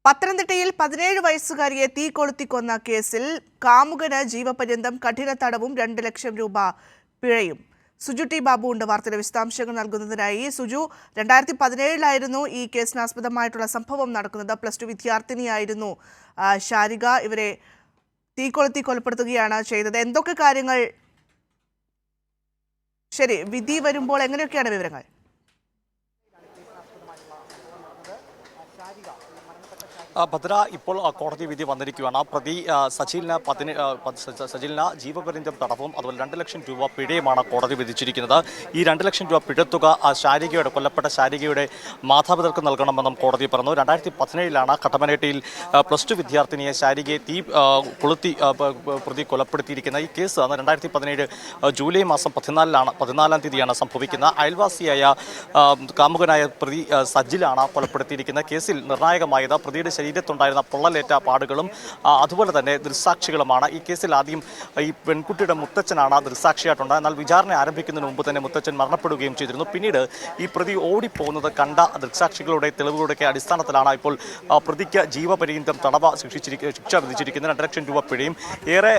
പത്തനംതിട്ടയിൽ 17 വയസ്സുകാരിയെ തീ കൊളുത്തിക്കൊന്ന കേസിൽ കാമുകന് ജീവപര്യന്തം കഠിന തടവും 2 ലക്ഷം രൂപ പിഴയും. സുജു ടി ബാബു ഉണ്ട് വാർത്തയുടെ വിശദാംശങ്ങൾ നൽകുന്നതിനായി. സുജു, 2017 ഈ കേസിനാസ്പദമായിട്ടുള്ള സംഭവം നടക്കുന്നത്. +2 വിദ്യാർത്ഥിനിയായിരുന്നു ശാരിക. ഇവരെ തീ കൊളുത്തി കൊലപ്പെടുത്തുകയാണ് ചെയ്തത്. എന്തൊക്കെ കാര്യങ്ങൾ ശരി, വിധി വരുമ്പോൾ എങ്ങനെയൊക്കെയാണ് വിവരങ്ങൾ? ഭദ്ര, ഇപ്പോൾ കോടതി വിധി വന്നിരിക്കുകയാണ്. പ്രതി സജിലിന് ജീവപര്യന്തം തടവും അതുപോലെ 2 ലക്ഷം രൂപ പിഴയുമാണ് കോടതി വിധിച്ചിരിക്കുന്നത്. ഈ 2 ലക്ഷം രൂപ പിഴത്തുക കൊല്ലപ്പെട്ട ശാരികയുടെ മാതാപിതാക്കൾക്ക് നൽകണമെന്നും കോടതി പറഞ്ഞു. 2017 കട്ടപ്പനയിൽ +2 വിദ്യാർത്ഥിനിയെ ശാരികയെ തീ കൊളുത്തി പ്രതി കൊലപ്പെടുത്തിയിരിക്കുന്നത്. ഈ കേസ് 2017 ജൂലൈ മാസം 14-ാം തീയതിയാണ് സംഭവിക്കുന്നത്. അയൽവാസിയായ കാമുകനായ പ്രതി സജിലാണ് കൊലപ്പെടുത്തിയിരിക്കുന്ന കേസിൽ നിർണായകമായത് പ്രതിയുടെ ശരീരത്തുണ്ടായിരുന്ന പൊള്ളലേറ്റ പാടുകളും അതുപോലെ തന്നെ ദൃക്സാക്ഷികളുമാണ്. ഈ കേസിൽ ആദ്യം ഈ പെൺകുട്ടിയുടെ മുത്തച്ഛനാണ് ദൃക്സാക്ഷിയായിട്ടുണ്ടായത്. എന്നാൽ വിചാരണ ആരംഭിക്കുന്നതിന് മുമ്പ് തന്നെ മുത്തച്ഛൻ മരണപ്പെടുകയും ചെയ്തിരുന്നു. പിന്നീട് ഈ പ്രതി ഓടിപ്പോകുന്നത് കണ്ട ദൃക്സാക്ഷികളുടെ തെളിവുകളുടെ അടിസ്ഥാനത്തിലാണ് ഇപ്പോൾ പ്രതിക്ക് ജീവപര്യന്തം തടവ ശിക്ഷ വിധിച്ചിരിക്കുന്നത്. 2 ലക്ഷം രൂപ പിഴയും. ഏറെ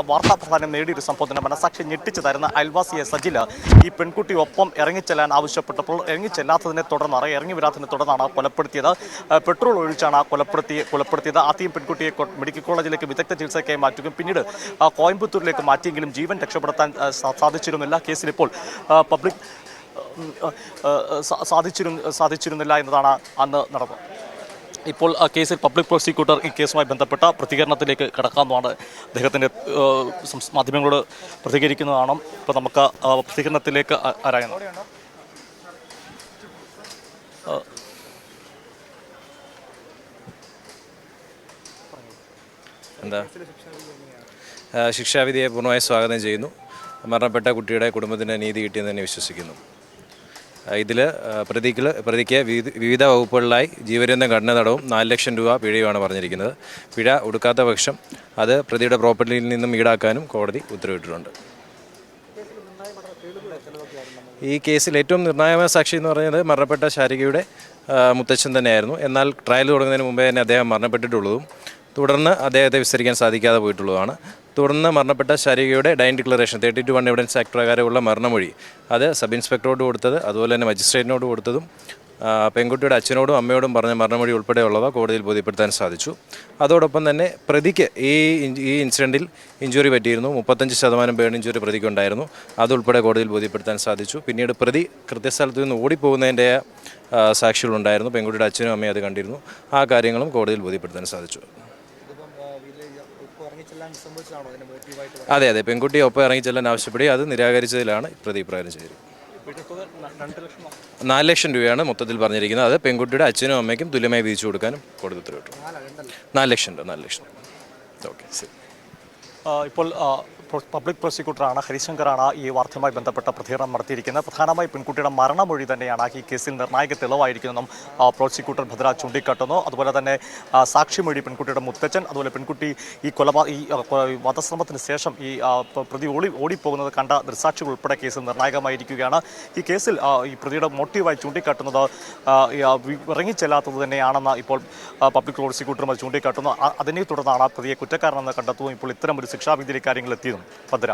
വാർത്താ പ്രാധാന്യം നേടിയൊരു സംഭവത്തിന് മനസാക്ഷി ഞെട്ടിച്ചതായിരുന്ന അയൽവാസിയെ സജില ഈ പെൺകുട്ടി ഒപ്പം ഇറങ്ങിച്ചെല്ലാൻ ആവശ്യപ്പെട്ടപ്പോൾ ഇറങ്ങിച്ചെല്ലാത്തതിനെ തുടർന്നാണ് ഇറങ്ങി വരാത്തതിനെ തുടർന്നാണ് കൊലപ്പെടുത്തിയത്. പെട്രോൾ ഒഴിച്ചാണ് കൊലപ്പെടുത്തിയത്. ആദ്യം പെൺകുട്ടിയെ മെഡിക്കൽ കോളേജിലേക്ക് വിദഗ്ധ ചികിത്സയ്ക്കായി മാറ്റുകയും പിന്നീട് കോയമ്പത്തൂരിലേക്ക് മാറ്റിയെങ്കിലും ജീവൻ രക്ഷപ്പെടുത്താൻ സാധിച്ചിരുന്നില്ല. കേസിൽ ഇപ്പോൾ പബ്ലിക് സാധിച്ചിരുന്നില്ല എന്നതാണ് അന്ന് നടന്നത്. ഇപ്പോൾ കേസിൽ പബ്ലിക് പ്രോസിക്യൂട്ടർ ഈ കേസുമായി ബന്ധപ്പെട്ട പ്രതികരണത്തിലേക്ക് കടക്കാമെന്നാണ് അദ്ദേഹത്തിൻ്റെ മാധ്യമങ്ങളോട് പ്രതികരിക്കുന്നതാണ്. ഇപ്പോൾ നമുക്ക് പ്രതികരണത്തിലേക്ക് ആരായുന്നത്. ശിക്ഷാവിധിയെ പൂർണ്ണമായി സ്വാഗതം ചെയ്യുന്നു. മരണപ്പെട്ട കുട്ടിയുടെ കുടുംബത്തിന് നീതി കിട്ടിയെന്ന് തന്നെ വിശ്വസിക്കുന്നു. ഇതിൽ പ്രതിക്ക് വിവിധ വകുപ്പുകളിലായി ജീവപര്യന്തം കഠിന തടവും 4 ലക്ഷം രൂപ പിഴയുമാണ് പറഞ്ഞിരിക്കുന്നത്. പിഴ ഒടുക്കാത്ത പക്ഷം അത് പ്രതിയുടെ പ്രോപ്പർട്ടിയിൽ നിന്നും ഈടാക്കാനും കോടതി ഉത്തരവിട്ടിട്ടുണ്ട്. ഈ കേസിൽ ഏറ്റവും നിർണായകമായ സാക്ഷി എന്ന് പറയുന്നത് മരണപ്പെട്ട ശാരികയുടെ മുത്തച്ഛൻ തന്നെയായിരുന്നു. എന്നാൽ ട്രയൽ തുടങ്ങുന്നതിന് മുമ്പേ തന്നെ അദ്ദേഹം മരണപ്പെട്ടിട്ടുള്ളതും തുടർന്ന് അദ്ദേഹത്തെ വിസ്തരിക്കാൻ സാധിക്കാതെ പോയിട്ടുള്ളതാണ്. തുടർന്ന് മരണപ്പെട്ട ശാരികയുടെ ഡൈൻ ഡിക്ലറേഷൻ 32(1) എവിഡൻസ് ആക്ട് പ്രകാരമുള്ള മരണമൊഴി അത് സബ് ഇൻസ്പെക്ടറോട് കൊടുത്തത് അതുപോലെ തന്നെ മജിസ്ട്രേറ്റിനോട് കൊടുത്തതും പെൺകുട്ടിയുടെ അച്ഛനോടും അമ്മയോടും പറഞ്ഞ മരണമൊഴി ഉൾപ്പെടെയുള്ളവ കോടതിയിൽ ബോധ്യപ്പെടുത്താൻ സാധിച്ചു. അതോടൊപ്പം തന്നെ പ്രതിക്ക് ഈ ഇൻസിഡൻറ്റിൽ ഇഞ്ചുറി പറ്റിയിരുന്നു. 35% ബേൺ ഇഞ്ചുറി പ്രതിക്കുണ്ടായിരുന്നു. അതുൾപ്പെടെ കോടതിയിൽ ബോധ്യപ്പെടുത്താൻ സാധിച്ചു. പിന്നീട് പ്രതി കൃത്യസ്ഥലത്ത് നിന്ന് ഓടിപ്പോകുന്നതിൻ്റെ സാക്ഷികളുണ്ടായിരുന്നു. പെൺകുട്ടിയുടെ അച്ഛനും അമ്മയും അത് കണ്ടിരുന്നു. ആ കാര്യങ്ങളും കോടതിയിൽ ബോധ്യപ്പെടുത്താൻ സാധിച്ചു. അതെ, പെൺകുട്ടി ഒപ്പം ഇറങ്ങിച്ചെല്ലാൻ ആവശ്യപ്പെടുകയും അത് നിരാകരിച്ചതിലാണ് പ്രതി ഇപ്രകാരം ചെയ്തത്. 4 ലക്ഷം രൂപയാണ് മൊത്തത്തിൽ പറഞ്ഞിരിക്കുന്നത്. അത് പെൺകുട്ടിയുടെ അച്ഛനും അമ്മയ്ക്കും തുല്യമായി വിധിച്ചു കൊടുക്കാനും കോടതി ഉത്തരവിട്ടു. 4 ലക്ഷം. ഓക്കെ, ശരി. ഇപ്പോൾ പബ്ലിക് പ്രോസിക്യൂട്ടറാണ് ഹരിശങ്കറാണ് ഈ വാർത്തയുമായി ബന്ധപ്പെട്ട പ്രതികരണം നടത്തിയിരിക്കുന്നത്. പ്രധാനമായി പെൺകുട്ടിയുടെ മരണമൊഴി തന്നെയാണ് ഈ കേസിൽ നിർണായക തെളിവായിരിക്കുന്നതെന്നും പ്രോസിക്യൂട്ടർ ഭദ്ര ചൂണ്ടിക്കാട്ടുന്നു. അതുപോലെ തന്നെ സാക്ഷിമൊഴി പെൺകുട്ടിയുടെ മുത്തച്ഛൻ, അതുപോലെ പെൺകുട്ടി ഈ വധശ്രമത്തിന് ശേഷം ഈ പ്രതി ഓടിപ്പോകുന്നത് കണ്ട ദൃക്സാക്ഷികൾ ഉൾപ്പെടെ കേസിൽ നിർണായകമായിരിക്കുകയാണ്. ഈ കേസിൽ ഈ പ്രതിയുടെ മോട്ടീവായി ചൂണ്ടിക്കാട്ടുന്നത് ഇറങ്ങിച്ചെല്ലാത്തത് തന്നെയാണെന്ന് ഇപ്പോൾ പബ്ലിക് പ്രോസിക്യൂട്ടറും അത് ചൂണ്ടിക്കാട്ടുന്നു. അതിനെ തുടർന്നാണ് പ്രതിയെ കുറ്റക്കാരനെന്ന് കണ്ടെത്തുകയും ഇപ്പോൾ ഇത്തരമൊരു ശിക്ഷാവിധിയിലെ കാര്യങ്ങൾ എത്തിയതും. ഭദ്ര.